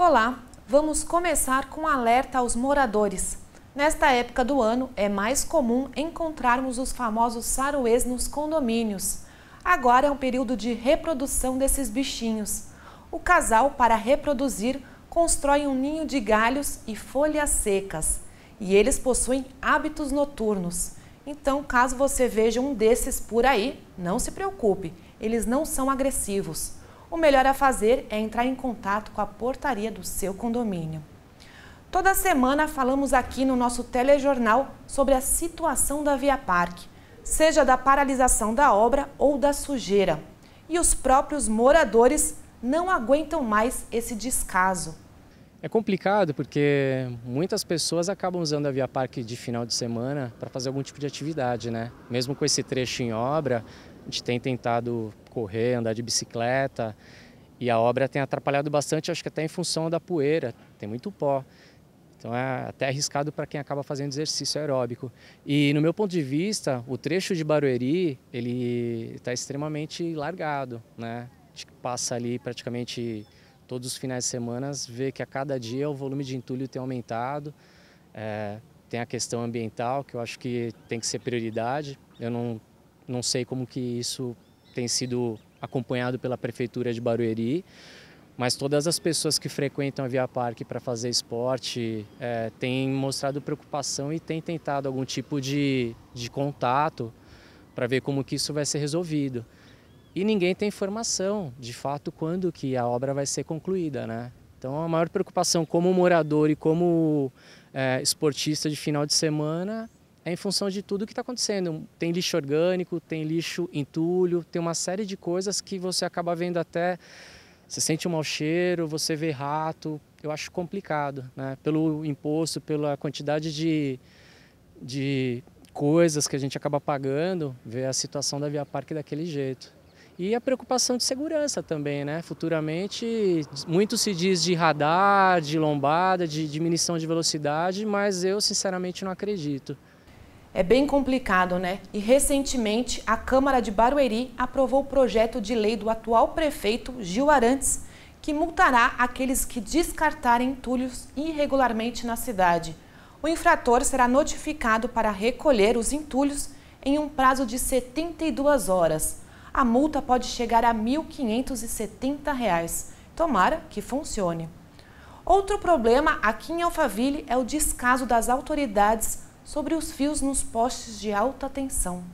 Olá, vamos começar com um alerta aos moradores. Nesta época do ano, é mais comum encontrarmos os famosos saruês nos condomínios. Agora é um período de reprodução desses bichinhos. O casal, para reproduzir, constrói um ninho de galhos e folhas secas. E eles possuem hábitos noturnos. Então, caso você veja um desses por aí, não se preocupe, eles não são agressivos. O melhor a fazer é entrar em contato com a portaria do seu condomínio. Toda semana falamos aqui no nosso telejornal sobre a situação da Via Parque, seja da paralisação da obra ou da sujeira. E os próprios moradores não aguentam mais esse descaso. É complicado porque muitas pessoas acabam usando a Via Parque de final de semana para fazer algum tipo de atividade, né? Mesmo com esse trecho em obra, a gente tem tentado correr, andar de bicicleta e a obra tem atrapalhado bastante, acho que até em função da poeira, tem muito pó. Então é até arriscado para quem acaba fazendo exercício aeróbico. E no meu ponto de vista, o trecho de Barueri, ele está extremamente largado, né? A gente passa ali praticamente todos os finais de semana, vê que a cada dia o volume de entulho tem aumentado. Tem a questão ambiental, que eu acho que tem que ser prioridade. Eu não sei como que isso tem sido acompanhado pela Prefeitura de Barueri, mas todas as pessoas que frequentam a Via Parque para fazer esporte têm mostrado preocupação e têm tentado algum tipo de contato para ver como que isso vai ser resolvido. E ninguém tem informação, de fato, quando que a obra vai ser concluída, né? Então a maior preocupação como morador e como esportista de final de semana é em função de tudo que está acontecendo. Tem lixo orgânico, tem lixo entulho, tem uma série de coisas que você acaba vendo até... Você sente um mau cheiro, você vê rato, eu acho complicado, né? Pelo imposto, pela quantidade de coisas que a gente acaba pagando, ver a situação da Via Parque daquele jeito. E a preocupação de segurança também, né? Futuramente, muito se diz de radar, de lombada, de diminuição de velocidade, mas eu sinceramente não acredito. É bem complicado, né? E recentemente a Câmara de Barueri aprovou o projeto de lei do atual prefeito Gil Arantes, que multará aqueles que descartarem entulhos irregularmente na cidade. O infrator será notificado para recolher os entulhos em um prazo de 72 horas. A multa pode chegar a R$ 1.570. Tomara que funcione. Outro problema aqui em Alphaville é o descaso das autoridades sobre os fios nos postes de alta tensão.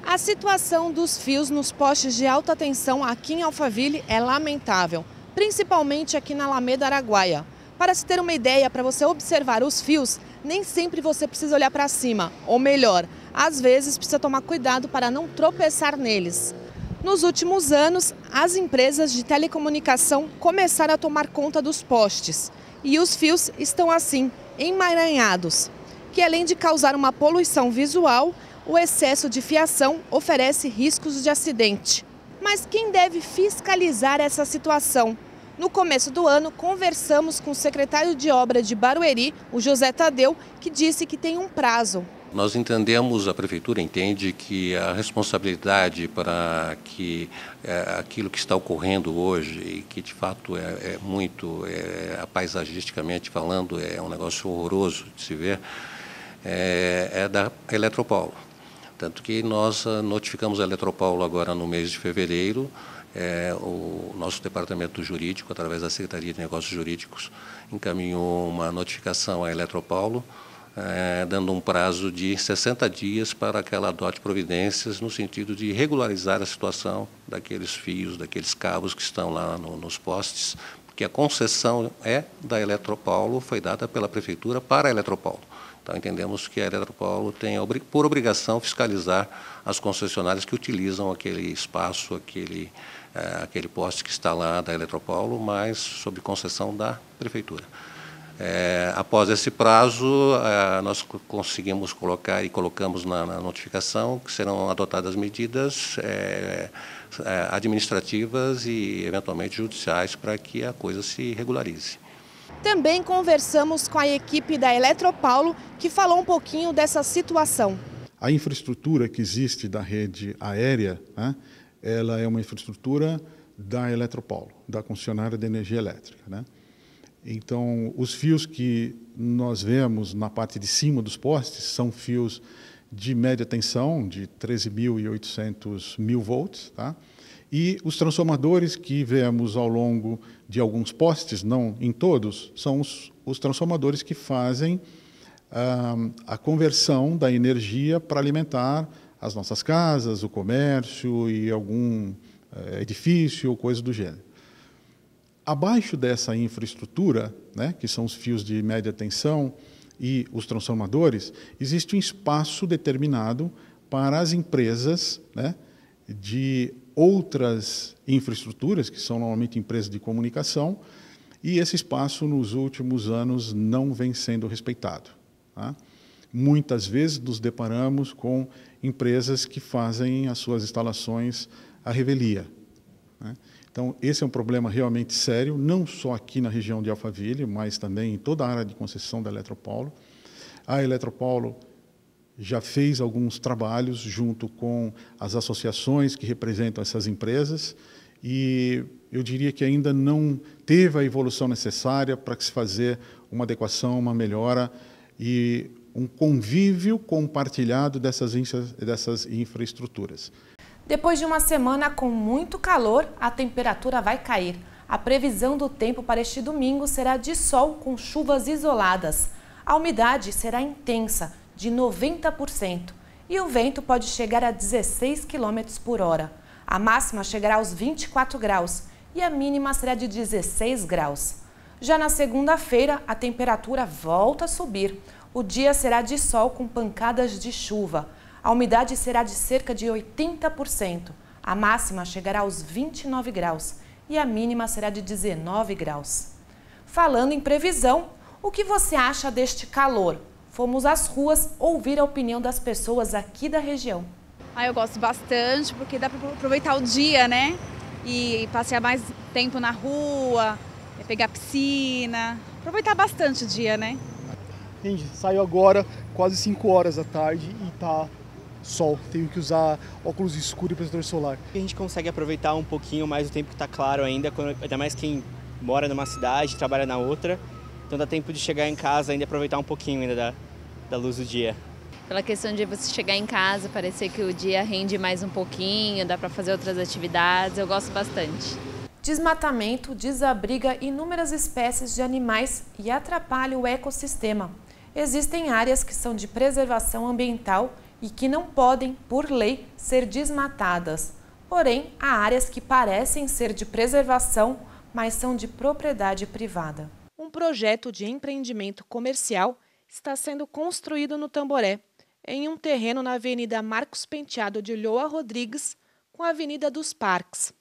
A situação dos fios nos postes de alta tensão aqui em Alphaville é lamentável, principalmente aqui na Alameda Araguaia. Para se ter uma ideia, para você observar os fios, nem sempre você precisa olhar para cima, ou melhor, às vezes precisa tomar cuidado para não tropeçar neles. Nos últimos anos, as empresas de telecomunicação começaram a tomar conta dos postes e os fios estão assim, emaranhados, que além de causar uma poluição visual, o excesso de fiação oferece riscos de acidente. Mas quem deve fiscalizar essa situação? No começo do ano, conversamos com o secretário de obra de Barueri, o José Tadeu, que disse que tem um prazo. Nós entendemos, a Prefeitura entende que a responsabilidade para que aquilo que está ocorrendo hoje, e que de fato é muito, paisagisticamente falando, é um negócio horroroso de se ver, é da Eletropaulo. Tanto que nós notificamos a Eletropaulo agora no mês de fevereiro, o nosso departamento jurídico, através da Secretaria de Negócios Jurídicos, encaminhou uma notificação à Eletropaulo, dando um prazo de 60 dias para que ela adote providências no sentido de regularizar a situação daqueles fios, daqueles cabos que estão lá nos postes, porque a concessão da Eletropaulo, foi dada pela Prefeitura para a Eletropaulo. Então, entendemos que a Eletropaulo tem por obrigação fiscalizar as concessionárias que utilizam aquele espaço, aquele poste que está lá da Eletropaulo, mas sob concessão da Prefeitura. Após esse prazo, nós conseguimos colocar e colocamos na notificação que serão adotadas medidas administrativas e, eventualmente, judiciais para que a coisa se regularize. Também conversamos com a equipe da Eletropaulo, que falou um pouquinho dessa situação. A infraestrutura que existe da rede aérea, né, ela é uma infraestrutura da Eletropaulo, da concessionária de energia elétrica, né? Então, os fios que nós vemos na parte de cima dos postes são fios de média tensão, de 13.800 mil volts, tá? E os transformadores que vemos ao longo de alguns postes, não em todos, são os transformadores que fazem a conversão da energia para alimentar as nossas casas, o comércio e algum edifício ou coisa do gênero. Abaixo dessa infraestrutura, né, que são os fios de média tensão e os transformadores, existe um espaço determinado para as empresas, né, de outras infraestruturas, que são normalmente empresas de comunicação, e esse espaço, nos últimos anos, não vem sendo respeitado, tá? Muitas vezes nos deparamos com empresas que fazem as suas instalações à revelia, né? Então, esse é um problema realmente sério, não só aqui na região de Alphaville, mas também em toda a área de concessão da Eletropaulo. A Eletropaulo já fez alguns trabalhos junto com as associações que representam essas empresas e eu diria que ainda não teve a evolução necessária para se fazer uma adequação, uma melhora e um convívio compartilhado dessas infraestruturas. Depois de uma semana com muito calor, a temperatura vai cair. A previsão do tempo para este domingo será de sol com chuvas isoladas. A umidade será intensa, de 90%, e o vento pode chegar a 16 km por hora. A máxima chegará aos 24 graus e a mínima será de 16 graus. Já na segunda-feira, a temperatura volta a subir. O dia será de sol com pancadas de chuva. A umidade será de cerca de 80%. A máxima chegará aos 29 graus e a mínima será de 19 graus. Falando em previsão, o que você acha deste calor? Fomos às ruas ouvir a opinião das pessoas aqui da região. Eu gosto bastante porque dá para aproveitar o dia, né? E passear mais tempo na rua, pegar piscina, aproveitar bastante o dia, né? Gente, saiu agora quase 5 horas da tarde e tá sol. Tenho que usar óculos escuros e protetor solar. A gente consegue aproveitar um pouquinho mais o tempo que está claro ainda, ainda mais quem mora numa cidade, trabalha na outra. Então dá tempo de chegar em casa ainda e aproveitar um pouquinho ainda da luz do dia. Pela questão de você chegar em casa, parecer que o dia rende mais um pouquinho, dá para fazer outras atividades, eu gosto bastante. Desmatamento desabriga inúmeras espécies de animais e atrapalha o ecossistema. Existem áreas que são de preservação ambiental e que não podem, por lei, ser desmatadas. Porém, há áreas que parecem ser de preservação, mas são de propriedade privada. Um projeto de empreendimento comercial está sendo construído no Tamboré, em um terreno na Avenida Marcos Penteado de Ulloa Rodrigues, com a Avenida dos Parques.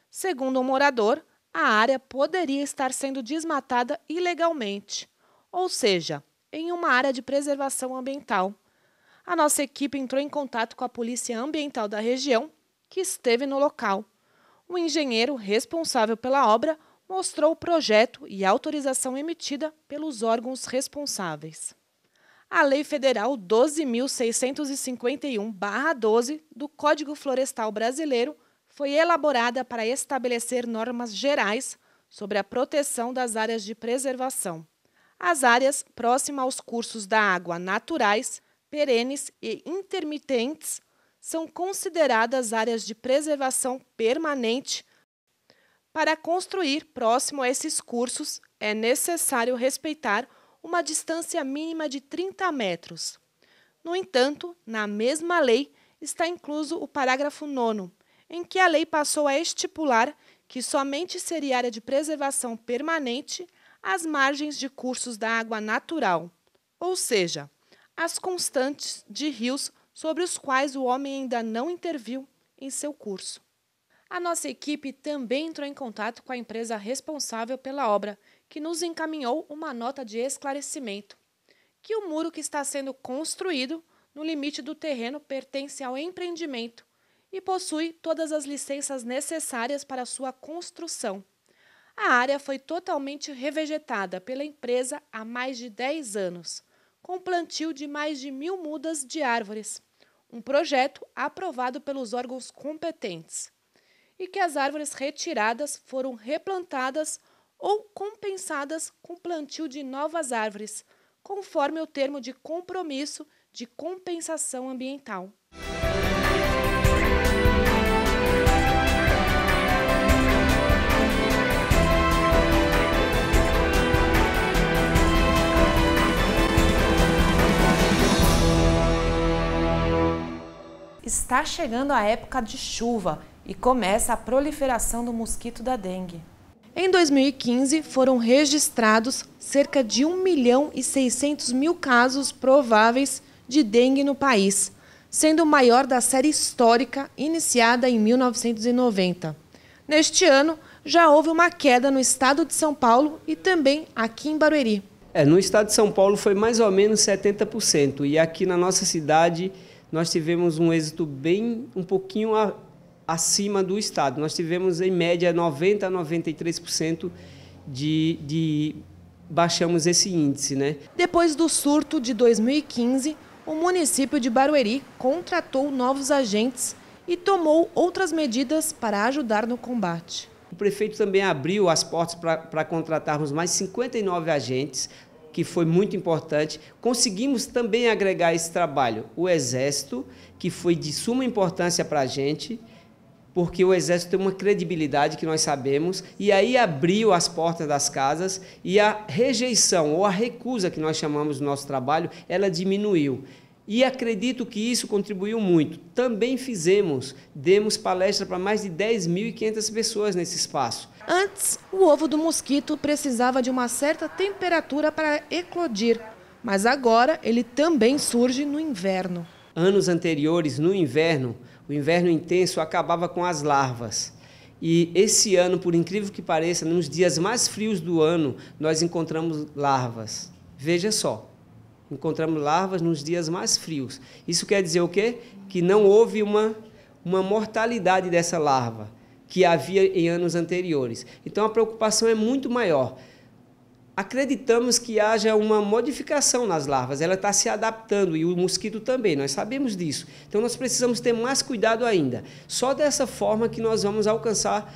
Segundo um morador, a área poderia estar sendo desmatada ilegalmente, ou seja, em uma área de preservação ambiental. A nossa equipe entrou em contato com a Polícia Ambiental da região, que esteve no local. O engenheiro responsável pela obra mostrou o projeto e a autorização emitida pelos órgãos responsáveis. A Lei Federal 12.651/12 do Código Florestal Brasileiro foi elaborada para estabelecer normas gerais sobre a proteção das áreas de preservação. As áreas próximas aos cursos da água naturais, perenes e intermitentes são consideradas áreas de preservação permanente. Para construir próximo a esses cursos, é necessário respeitar uma distância mínima de 30 metros. No entanto, na mesma lei está incluso o parágrafo 9º, em que a lei passou a estipular que somente seria área de preservação permanente as margens de cursos da água natural, ou seja, as constantes de rios sobre os quais o homem ainda não interviu em seu curso. A nossa equipe também entrou em contato com a empresa responsável pela obra, que nos encaminhou uma nota de esclarecimento, que o muro que está sendo construído no limite do terreno pertence ao empreendimento e possui todas as licenças necessárias para sua construção. A área foi totalmente revegetada pela empresa há mais de 10 anos, com plantio de mais de 1.000 mudas de árvores, um projeto aprovado pelos órgãos competentes, e que as árvores retiradas foram replantadas ou compensadas com plantio de novas árvores, conforme o termo de compromisso de compensação ambiental. Está chegando a época de chuva e começa a proliferação do mosquito da dengue. Em 2015, foram registrados cerca de 1.600.000 casos prováveis de dengue no país, sendo o maior da série histórica iniciada em 1990. Neste ano, já houve uma queda no estado de São Paulo e também aqui em Barueri. No estado de São Paulo foi mais ou menos 70%, e aqui na nossa cidade nós tivemos um êxito um pouquinho acima do estado. Nós tivemos, em média, 90% a 93% baixamos esse índice, né? Depois do surto de 2015, o município de Barueri contratou novos agentes e tomou outras medidas para ajudar no combate. O prefeito também abriu as portas para contratarmos mais 59 agentes, que foi muito importante. Conseguimos também agregar esse trabalho o Exército, que foi de suma importância para a gente, porque o Exército tem uma credibilidade que nós sabemos, e aí abriu as portas das casas e a rejeição ou a recusa que nós chamamos do nosso trabalho, ela diminuiu. E acredito que isso contribuiu muito. Também demos palestra para mais de 10.500 pessoas nesse espaço. Antes, o ovo do mosquito precisava de uma certa temperatura para eclodir, mas agora ele também surge no inverno. Anos anteriores, no inverno, o inverno intenso acabava com as larvas. E esse ano, por incrível que pareça, nos dias mais frios do ano, nós encontramos larvas. Veja só. Encontramos larvas nos dias mais frios. Isso quer dizer o quê? Que não houve uma mortalidade dessa larva que havia em anos anteriores. Então, a preocupação é muito maior. Acreditamos que haja uma modificação nas larvas, ela está se adaptando, e o mosquito também, nós sabemos disso. Então, nós precisamos ter mais cuidado ainda. Só dessa forma que nós vamos alcançar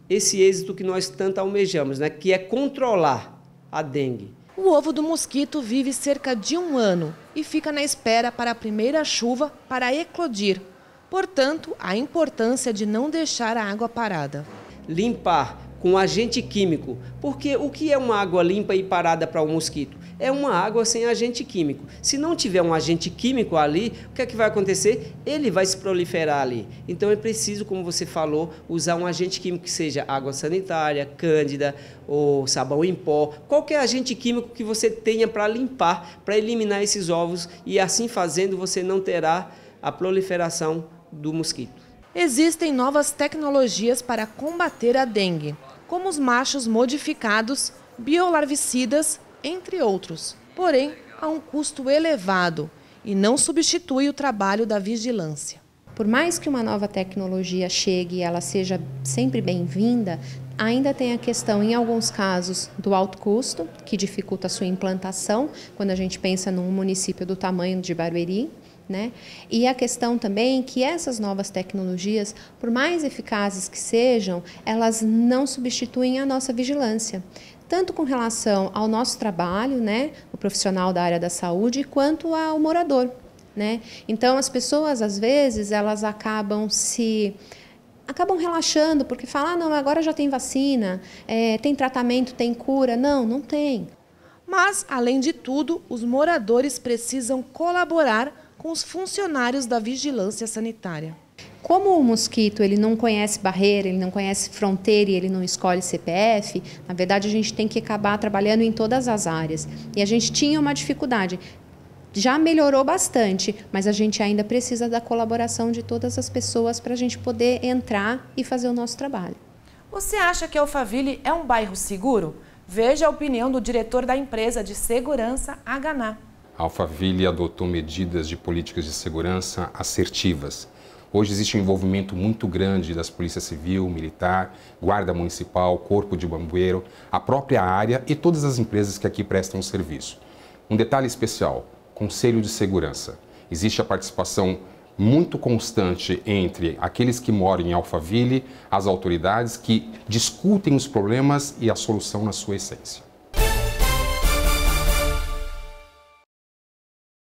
esse êxito que nós tanto almejamos, né? Que é controlar a dengue. O ovo do mosquito vive cerca de 1 ano e fica na espera para a primeira chuva para eclodir. Portanto, a importância de não deixar a água parada. Limpar com agente químico, porque o que é uma água limpa e parada para o mosquito? É uma água sem agente químico. Se não tiver um agente químico ali, o que é que vai acontecer? Ele vai se proliferar ali. Então é preciso, como você falou, usar um agente químico que seja água sanitária, cândida ou sabão em pó, qualquer agente químico que você tenha para limpar, para eliminar esses ovos, e assim fazendo você não terá a proliferação do mosquito. Existem novas tecnologias para combater a dengue, como os machos modificados, biolarvicidas, entre outros. Porém, há um custo elevado e não substitui o trabalho da vigilância. Por mais que uma nova tecnologia chegue e ela seja sempre bem-vinda, ainda tem a questão, em alguns casos, do alto custo, que dificulta a sua implantação, quando a gente pensa num município do tamanho de Barueri, né? E a questão também que essas novas tecnologias, por mais eficazes que sejam, elas não substituem a nossa vigilância, tanto com relação ao nosso trabalho, né, o profissional da área da saúde, quanto ao morador, né? Então, as pessoas, às vezes, elas acabam relaxando, porque falam, não, agora já tem vacina, tem tratamento, tem cura. Não, não tem. Mas, além de tudo, os moradores precisam colaborar com os funcionários da vigilância sanitária. Como o mosquito ele não conhece barreira, ele não conhece fronteira e ele não escolhe CPF, na verdade a gente tem que acabar trabalhando em todas as áreas. E a gente tinha uma dificuldade. Já melhorou bastante, mas a gente ainda precisa da colaboração de todas as pessoas para a gente poder entrar e fazer o nosso trabalho. Você acha que Alphaville é um bairro seguro? Veja a opinião do diretor da empresa de segurança Haganá. A Alphaville adotou medidas de políticas de segurança assertivas. Hoje existe um envolvimento muito grande das Polícia Civil, Militar, Guarda Municipal, Corpo de Bombeiro, a própria área e todas as empresas que aqui prestam serviço. Um detalhe especial, Conselho de Segurança. Existe a participação muito constante entre aqueles que moram em Alphaville, as autoridades que discutem os problemas e a solução na sua essência.